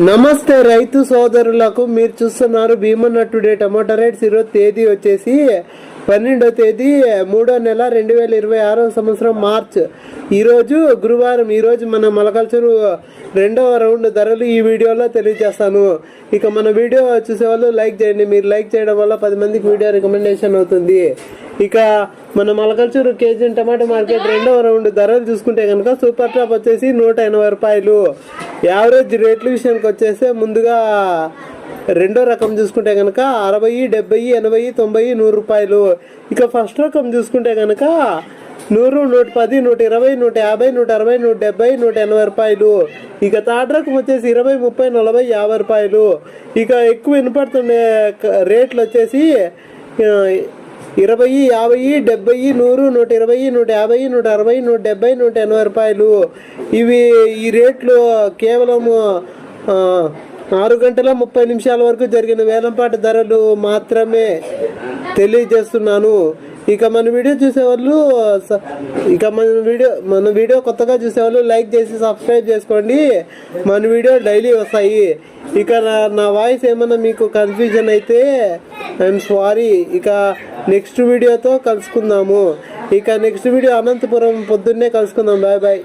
నమస్తే రైతు సోదరులకు, మీరు చూస్తున్నారు భీమన్న టుడే టమాటా రేట్స్. ఈరోజు తేదీ వచ్చేసి 12వ తేదీ 3వ నెల 2026 సంవత్సరం మార్చ్. ఈరోజు గురువారం. ఈరోజు మన మొలకల్చూరు 2వ రౌండ్ ధరలు ఈ వీడియోలో తెలియజేస్తాను. ఇక మన వీడియో చూసేవాళ్ళు లైక్ చేయండి. మీరు లైక్ చేయడం వల్ల 10 మందికి వీడియో రికమెండేషన్ అవుతుంది. ఇక మన మొలకల్చూరు కేజీ టమాటా మార్కెట్ 2వ రౌండ్ ధరలు చూసుకుంటే కనుక సూపర్ టాప్ వచ్చేసి 180 రూపాయలు. యావరేజ్ రేట్ల విషయానికి వచ్చేస్తే ముందుగా రెండో రకం చూసుకుంటే కనుక 60, 70, 80, 90, 100 రూపాయలు. ఇక ఫస్ట్ రకం చూసుకుంటే కనుక 100, 110, 120, 150, 160, 170, 180 రూపాయలు. ఇక థర్డ్ రకం వచ్చేసి 20, 30, 40, 50 రూపాయలు. ఇక ఎక్కువ వినపడుతుండే రేట్లు వచ్చేసి 20, 50, 70, 100, 120, 150, 160, 170, 180 రూపాయలు. ఈ రేట్లు కేవలము 6 గంటల 30 నిమిషాల వరకు జరిగిన వేలంపాట ధరలు మాత్రమే తెలియజేస్తున్నాను. ఇక మన వీడియో చూసేవాళ్ళు మన వీడియో కొత్తగా చూసేవాళ్ళు లైక్ చేసి సబ్స్క్రైబ్ చేసుకోండి. మన వీడియో డైలీ వస్తాయి. ఇక నా వాయిస్ ఏమన్నా మీకు కన్ఫ్యూజన్ అయితే ఐఎమ్ సారీ. ఇక నెక్స్ట్ వీడియోతో కలుసుకుందాము. ఇక నెక్స్ట్ వీడియో అనంతపురం పొద్దున్నే కలుసుకుందాం. Bye bye.